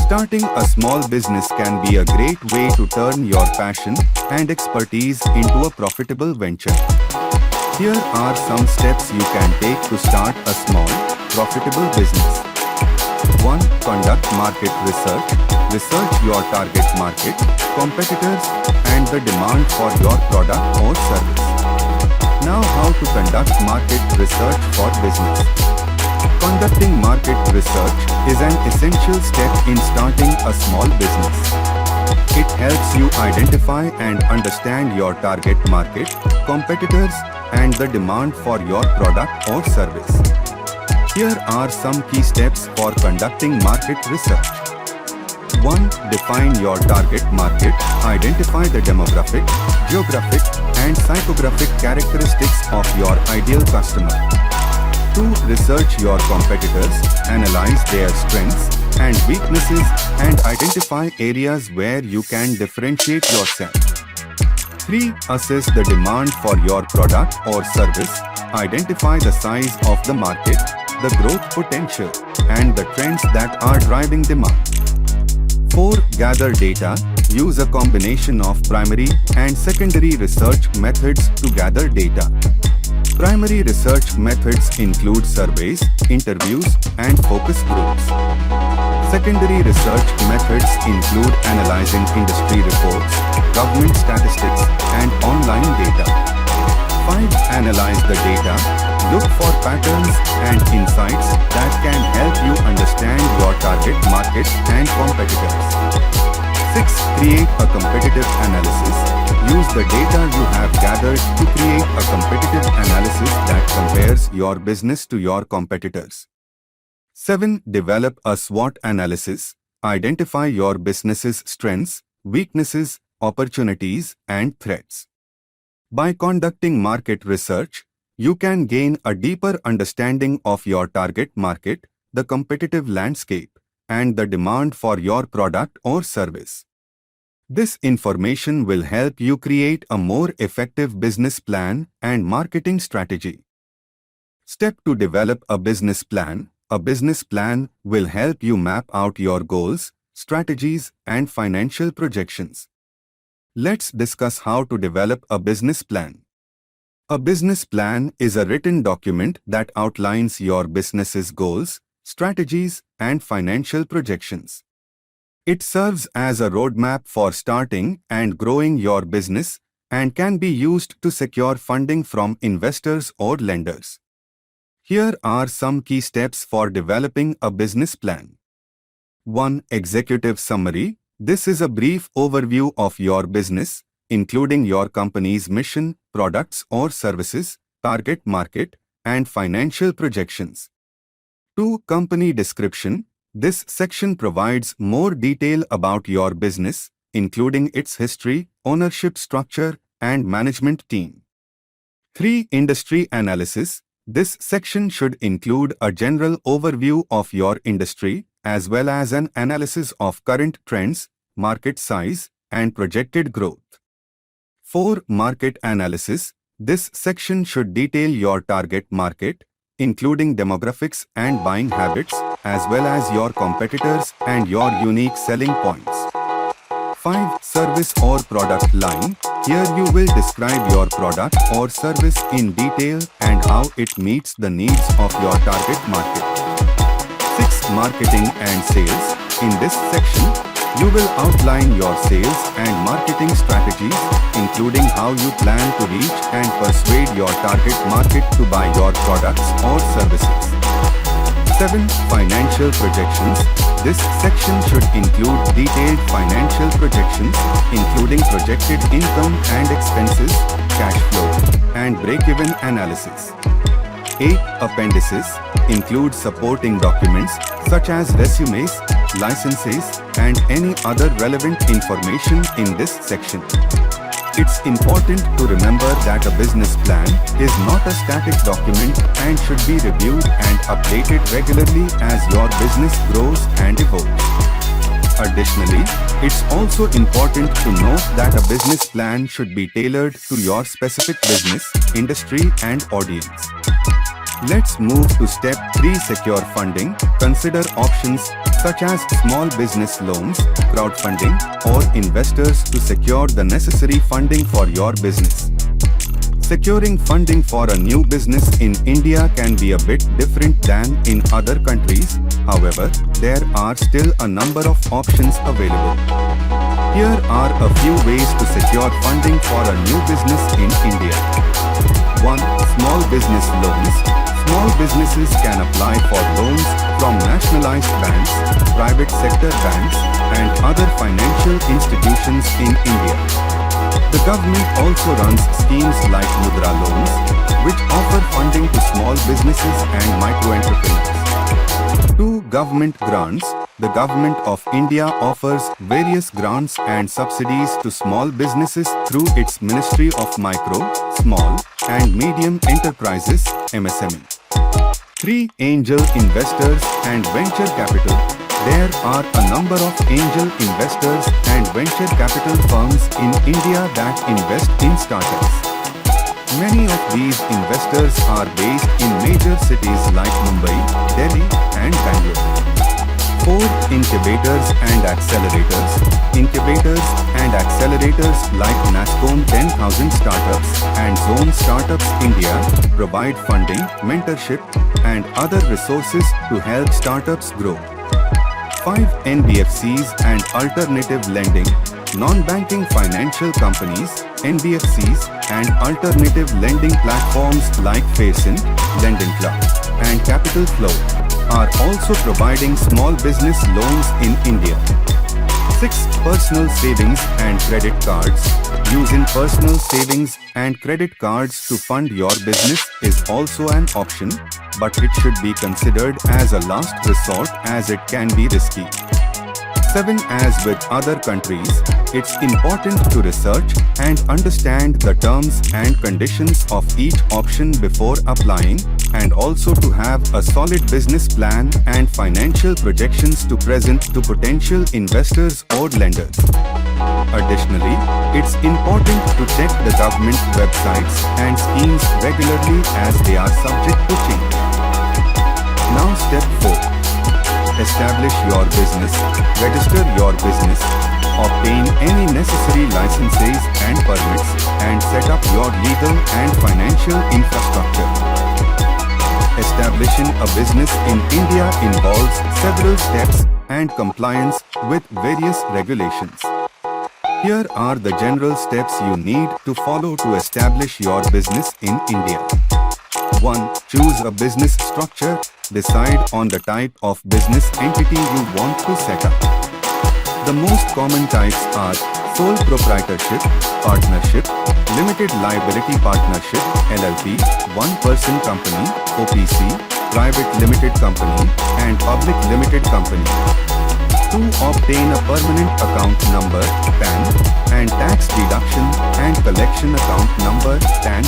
Starting a small business can be a great way to turn your passion and expertise into a profitable venture. Here are some steps you can take to start a small, profitable business. 1. Conduct market research. Research your target market, competitors, and the demand for your product or service. Now, how to conduct market research for business. Conducting market research is an essential step in starting a small business. It helps you identify and understand your target market, competitors, and the demand for your product or service. Here are some key steps for conducting market research. 1. Define your target market. Identify the demographic, geographic, and psychographic characteristics of your ideal customer. 2. Research your competitors. Analyze their strengths and weaknesses and identify areas where you can differentiate yourself. 3. Assess the demand for your product or service. Identify the size of the market, the growth potential, and the trends that are driving demand. 4. Gather data. Use a combination of primary and secondary research methods to gather data. Primary research methods include surveys, interviews, and focus groups. Secondary research methods include analyzing industry reports, government statistics, and online data. 5. Analyze the data. Look for patterns and insights that can help you understand your target market and competitors. 6. Create a competitive analysis. Use the data you have gathered to create a competitive analysis that compares your business to your competitors. 7. Develop a SWOT analysis. Identify your business's strengths, weaknesses, opportunities, and threats. By conducting market research, you can gain a deeper understanding of your target market, the competitive landscape, and the demand for your product or service. This information will help you create a more effective business plan and marketing strategy. Step 2. Develop a business plan. A business plan will help you map out your goals, strategies, and financial projections. Let's discuss how to develop a business plan. A business plan is a written document that outlines your business's goals, strategies, and financial projections. It serves as a roadmap for starting and growing your business and can be used to secure funding from investors or lenders. Here are some key steps for developing a business plan. 1. Executive summary. This is a brief overview of your business, including your company's mission, products or services, target market, and financial projections. 2. Company description. This section provides more detail about your business, including its history, ownership structure, and management team. 3. Industry analysis. This section should include a general overview of your industry, as well as an analysis of current trends, market size, and projected growth. 4. Market analysis. This section should detail your target market, including demographics and buying habits, as well as your competitors and your unique selling points. 5. Service or product line. Here you will describe your product or service in detail and how it meets the needs of your target market. 6. Marketing and sales. In this section, you will outline your sales and marketing strategies, including how you plan to reach and persuade your target market to buy your products or services. 7. Financial projections. This section should include detailed financial projections, including projected income and expenses, cash flow, and break-even analysis. 8. Appendices. Include supporting documents such as resumes, licenses, and any other relevant information in this section. It's important to remember that a business plan is not a static document and should be reviewed and updated regularly as your business grows and evolves. Additionally, it's also important to note that a business plan should be tailored to your specific business, industry, and audience. Let's move to step 3. Secure funding. Consider options such as small business loans, crowdfunding, or investors to secure the necessary funding for your business. Securing funding for a new business in India can be a bit different than in other countries, however, there are still a number of options available. Here are a few ways to secure funding for a new business in India. 1. Small business loans. Small businesses can apply for loans from nationalized banks, private sector banks, and other financial institutions in India. The government also runs schemes like Mudra loans, which offer funding to small businesses and micro-entrepreneurs. 2. Government grants. The Government of India offers various grants and subsidies to small businesses through its Ministry of Micro, Small, and Medium Enterprises (MSME). 3. Angel investors and venture capital. There are a number of angel investors and venture capital firms in India that invest in startups. Many of these investors are based in major cities like Mumbai, Delhi, and Bangalore. 4. Incubators and accelerators. Incubators and accelerators like NASCOM 10,000 Startups and Zone Startups India provide funding, mentorship, and other resources to help startups grow. 5. NBFCs and alternative lending. Non-banking financial companies, NBFCs, and alternative lending platforms like FACEN, Lending Club, and Capital Flow are also providing small business loans in India. 6. Personal savings and credit cards. Using personal savings and credit cards to fund your business is also an option, but it should be considered as a last resort as it can be risky. 7. As with other countries, it's important to research and understand the terms and conditions of each option before applying, and also to have a solid business plan and financial projections to present to potential investors or lenders. Additionally, it's important to check the government websites and schemes regularly as they are subject to change. Now step 4. Establish your business, register your business, obtain any necessary licenses and permits, and set up your legal and financial infrastructure. Establishing a business in India involves several steps and compliance with various regulations. Here are the general steps you need to follow to establish your business in India. 1. Choose a business structure. Decide on the type of business entity you want to set up. The most common types are sole proprietorship, partnership, limited liability partnership (LLP), one-person company (OPC), private limited company, and public limited company. 2. Obtain a permanent account number (PAN) and tax deduction and collection account number (TAN).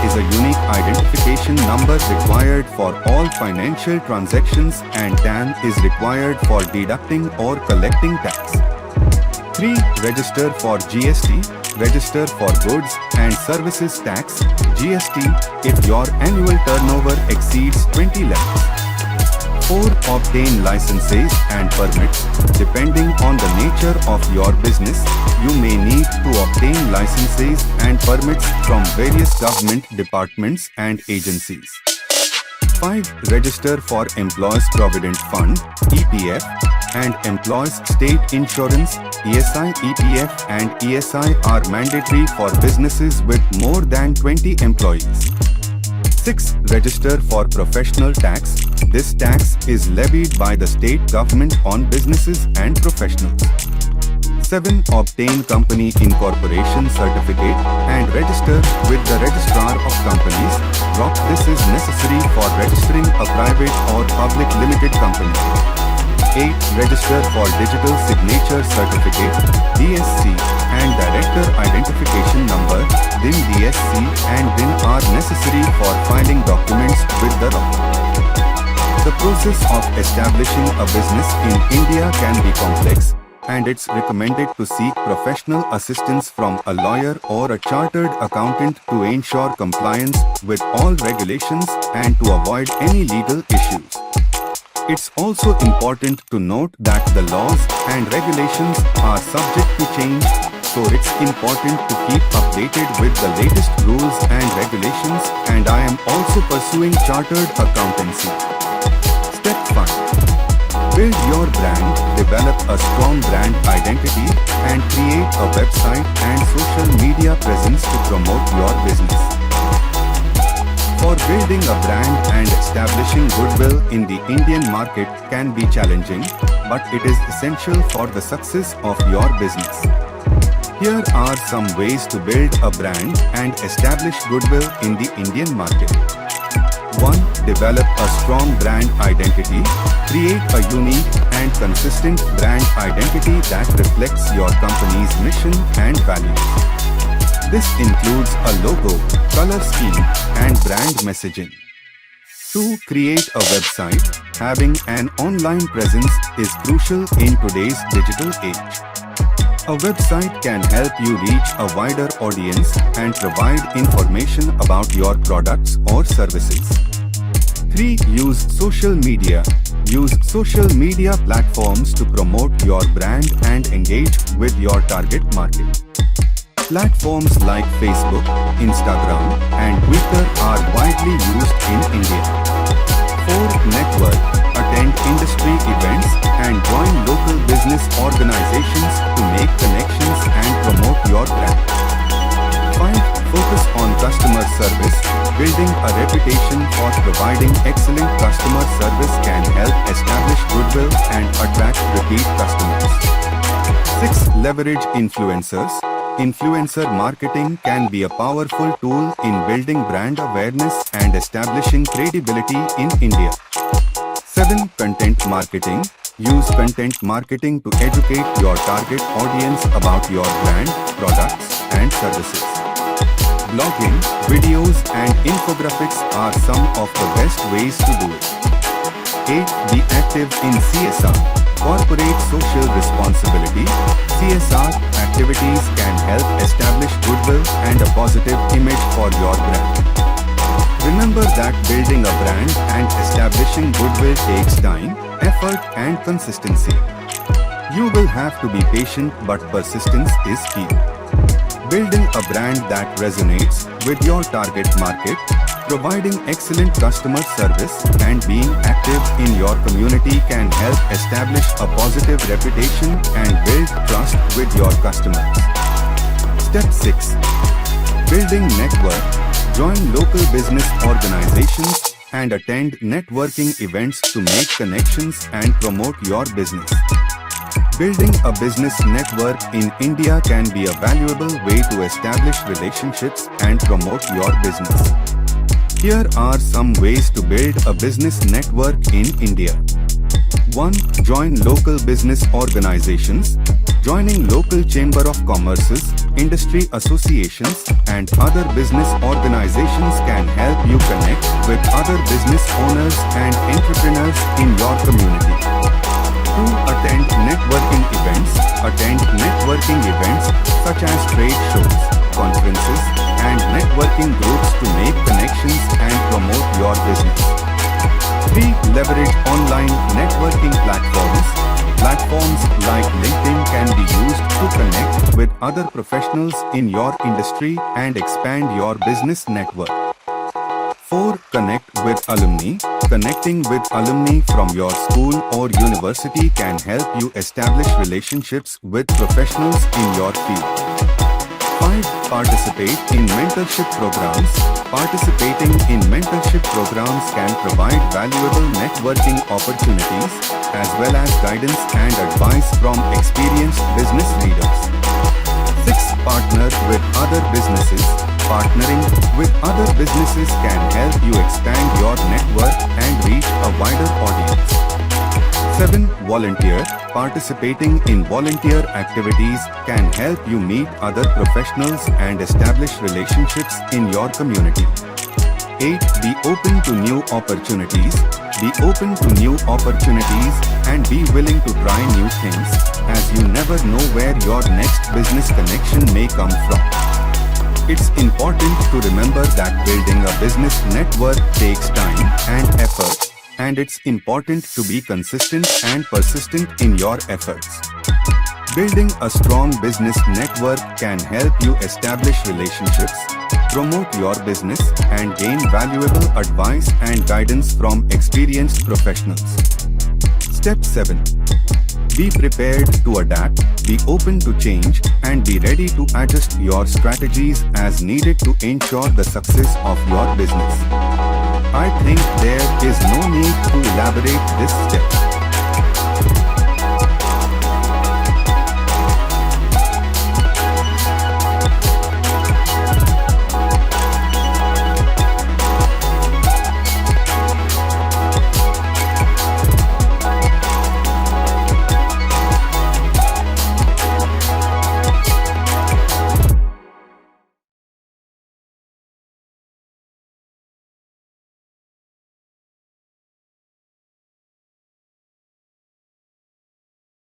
Is a unique identification number required for all financial transactions, and TAN is required for deducting or collecting tax. 3. Register for GST. Register for Goods and Services Tax (GST) if your annual turnover exceeds 20 lakhs. 4. Obtain licenses and permits. Depending on the nature of your business, you may need to obtain licenses and permits from various government departments and agencies. 5. Register for Employees Provident Fund (EPF) and Employees State Insurance (ESI). EPF and ESI are mandatory for businesses with more than 20 employees. 6. Register for professional tax. This tax is levied by the state government on businesses and professionals. 7. Obtain company incorporation certificate and register with the registrar of companies. This is necessary for registering a private or public limited company. 8. Register for digital signature certificate (DSC) and director identification number (DIN). DSC and DIN are necessary for filing documents with the ROC. The process of establishing a business in India can be complex, and it's recommended to seek professional assistance from a lawyer or a chartered accountant to ensure compliance with all regulations and to avoid any legal issues. It's also important to note that the laws and regulations are subject to change, so it's important to keep updated with the latest rules and regulations, and I am also pursuing chartered accountancy. Step 5. Build your brand, develop a strong brand identity, and create a website and social media presence to promote your business. For building a brand and establishing goodwill in the Indian market can be challenging, but it is essential for the success of your business. Here are some ways to build a brand and establish goodwill in the Indian market. 1. Develop a strong brand identity. Create a unique and consistent brand identity that reflects your company's mission and values. This includes a logo, color scheme, and brand messaging. 2. Create a website. Having an online presence is crucial in today's digital age. A website can help you reach a wider audience and provide information about your products or services. 3. Use social media. Use social media platforms to promote your brand and engage with your target market. Platforms like Facebook, Instagram, and Twitter are widely used in India. 4. Network. Attend industry events and join local business organizations to make connections and promote your brand. 5. Focus on customer service. Building a reputation for providing excellent customer service can help establish goodwill and attract repeat customers. 6. Leverage influencers. Influencer marketing can be a powerful tool in building brand awareness and establishing credibility in India. 7. Content marketing. Use content marketing to educate your target audience about your brand, products, and services. Blogging, videos, and infographics are some of the best ways to do it. 8. Be active in CSR. Corporate social responsibility. CSR activities can help establish goodwill and a positive image for your brand. Remember that building a brand and establishing goodwill takes time, effort, and consistency. You will have to be patient, but persistence is key. Building a brand that resonates with your target market, providing excellent customer service, and being active in your community can help establish a positive reputation and build trust with your customers. Step 6. Building network. Join local business organizations and attend networking events to make connections and promote your business. Building a business network in India can be a valuable way to establish relationships and promote your business. Here are some ways to build a business network in India. 1. Join local business organizations. Joining local Chamber of Commerce's, industry associations, and other business organizations can help you connect with other business owners and entrepreneurs in your community. 2. Attend networking events. Attend networking events such as trade shows, conferences, and networking groups to make connections and promote your business. 3. Leverage online networking platforms. Platforms like LinkedIn can be used to connect with other professionals in your industry and expand your business network. 4. Connect with alumni. Connecting with alumni from your school or university can help you establish relationships with professionals in your field. 5. Participate in mentorship programs. Participating in mentorship programs can provide valuable networking opportunities, as well as guidance and advice from experienced business leaders. 6. Partner with other businesses. Partnering with other businesses can help you expand your network and reach a wider audience. 7. Volunteer. Participating in volunteer activities can help you meet other professionals and establish relationships in your community. 8. Be open to new opportunities. Be open to new opportunities and be willing to try new things, as you never know where your next business connection may come from. It's important to remember that building a business network takes time and effort, and it's important to be consistent and persistent in your efforts. Building a strong business network can help you establish relationships, promote your business, and gain valuable advice and guidance from experienced professionals. Step 7. Be prepared to adapt, be open to change, and be ready to adjust your strategies as needed to ensure the success of your business. I think there is no need to elaborate this step.